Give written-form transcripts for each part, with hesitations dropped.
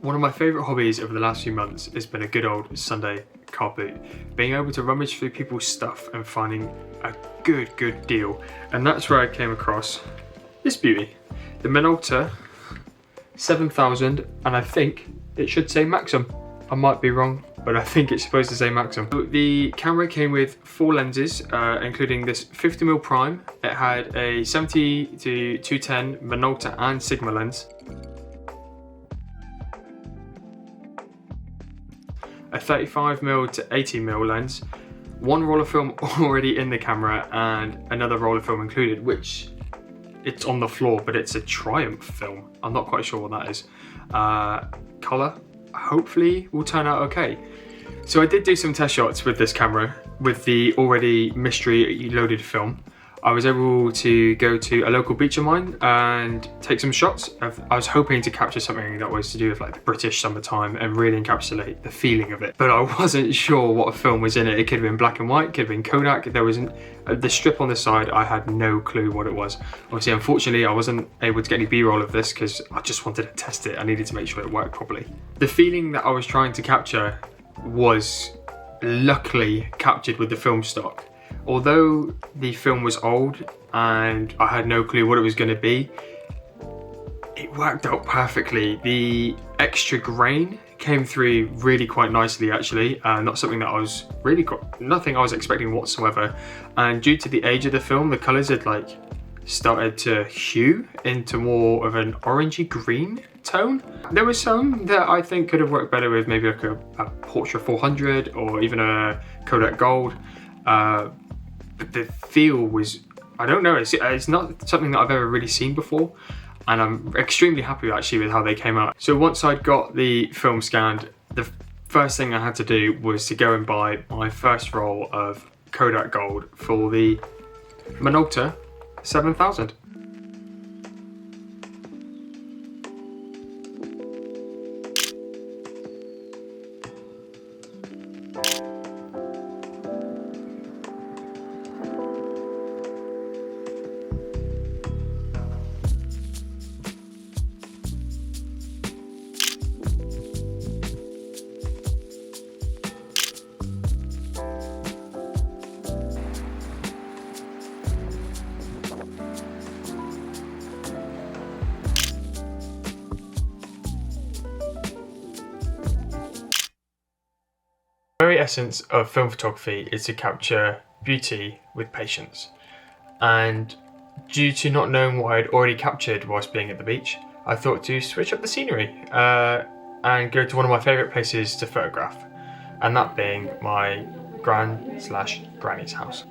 One of my favourite hobbies over the last few months has been a good old Sunday Carboot. Being able to rummage through people's stuff and finding a good deal. And that's where I came across this beauty. The Minolta 7000, and I think it should say Maxim. I might be wrong, but I think it's supposed to say Maxim. The camera came with 4 lenses, including this 50mm prime. It had a 70 to 210 Minolta and Sigma lens, a 35mm to 80mm lens, 1 roll of film already in the camera, and another roll of film included, which it's on the floor, but it's a Triumph film. I'm not quite sure what that is. Colour, hopefully will turn out okay. So I did do some test shots with this camera with the already mystery loaded film. I was able to go to a local beach of mine and take some shots. I was hoping to capture something that was to do with like the British summertime and really encapsulate the feeling of it. But I wasn't sure what film was in it. It could have been black and white, could have been Kodak. There was the strip on the side, I had no clue what it was. Obviously, unfortunately, I wasn't able to get any B-roll of this because I just wanted to test it. I needed to make sure it worked properly. The feeling that I was trying to capture was luckily captured with the film stock. Although the film was old and I had no clue what it was going to be, it worked out perfectly. The extra grain came through really quite nicely actually, not something that I was nothing I was expecting whatsoever. And due to the age of the film, the colours had like started to hue into more of an orangey green tone. There was some that I think could have worked better with maybe like a Portra 400 or even a Kodak Gold. But the feel was, I don't know, it's not something that I've ever really seen before, and I'm extremely happy actually with how they came out. So once I'd got the film scanned, the first thing I had to do was to go and buy my first roll of Kodak Gold for the Minolta 7000. The very essence of film photography is to capture beauty with patience, and due to not knowing what I'd already captured whilst being at the beach, I thought to switch up the scenery and go to one of my favourite places to photograph, and that being my gran/granny's house.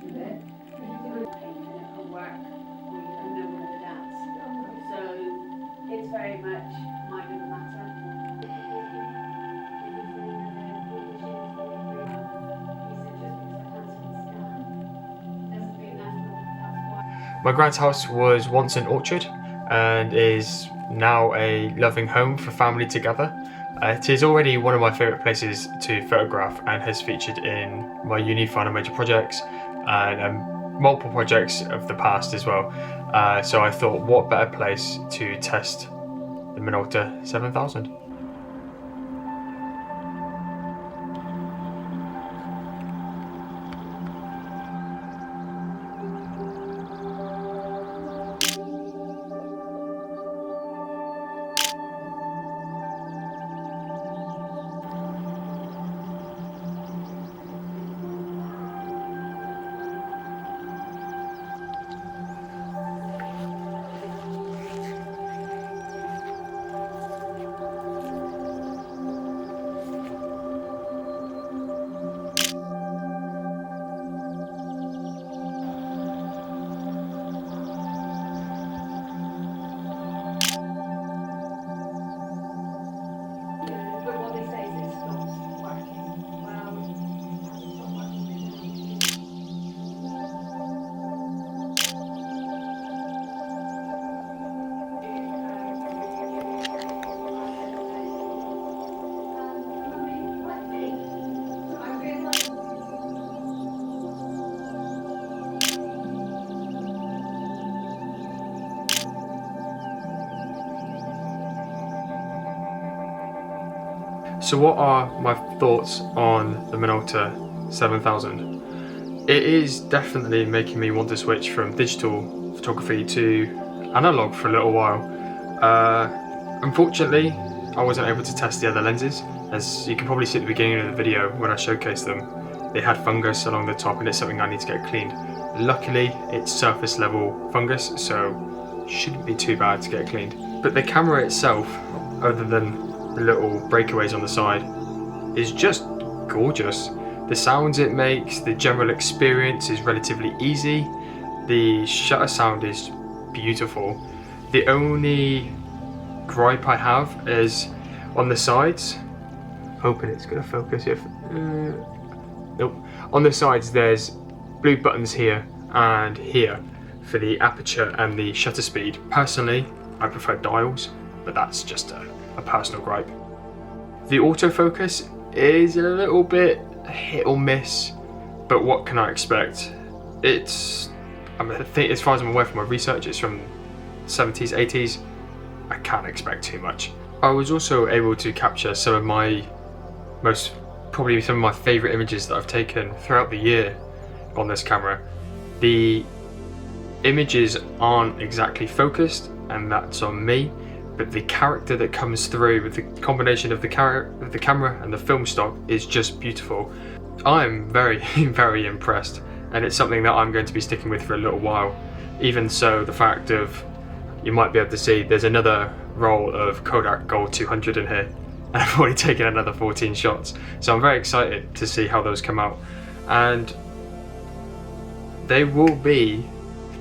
My grand's house was once an orchard and is now a loving home for family to gather. It is already one of my favourite places to photograph and has featured in my uni final major projects and multiple projects of the past as well. So I thought, what better place to test the Minolta 7000. So what are my thoughts on the Minolta 7000? It is definitely making me want to switch from digital photography to analog for a little while. Unfortunately, I wasn't able to test the other lenses. As you can probably see at the beginning of the video when I showcased them, they had fungus along the top and it's something I need to get cleaned. Luckily, it's surface level fungus, so shouldn't be too bad to get cleaned. But the camera itself, other than the little breakaways on the side, is just gorgeous. The sounds it makes, the general experience is relatively easy. The shutter sound is beautiful. The only gripe I have is on the sides. Hoping it's gonna focus if nope. On the sides there's blue buttons here and here for the aperture and the shutter speed. Personally, I prefer dials, but that's just a personal gripe. The autofocus is a little bit hit or miss, but what can I expect? I think as far as I'm aware from my research, it's from 70s, 80s. I can't expect too much. I was also able to capture some of my probably some of my favourite images that I've taken throughout the year on this camera. The images aren't exactly focused, and that's on me, but the character that comes through with the combination of the camera and the film stock is just beautiful. I'm very, very impressed, and it's something that I'm going to be sticking with for a little while. Even so, the fact of, you might be able to see there's another roll of Kodak Gold 200 in here, and I've already taken another 14 shots. So I'm very excited to see how those come out. And they will be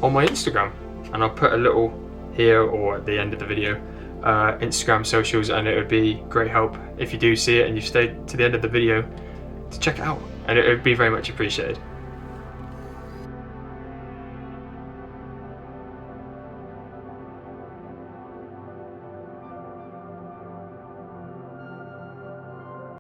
on my Instagram, and I'll put a little here or at the end of the video, Instagram socials, and it would be great help if you do see it and you stayed to the end of the video to check it out, and it would be very much appreciated.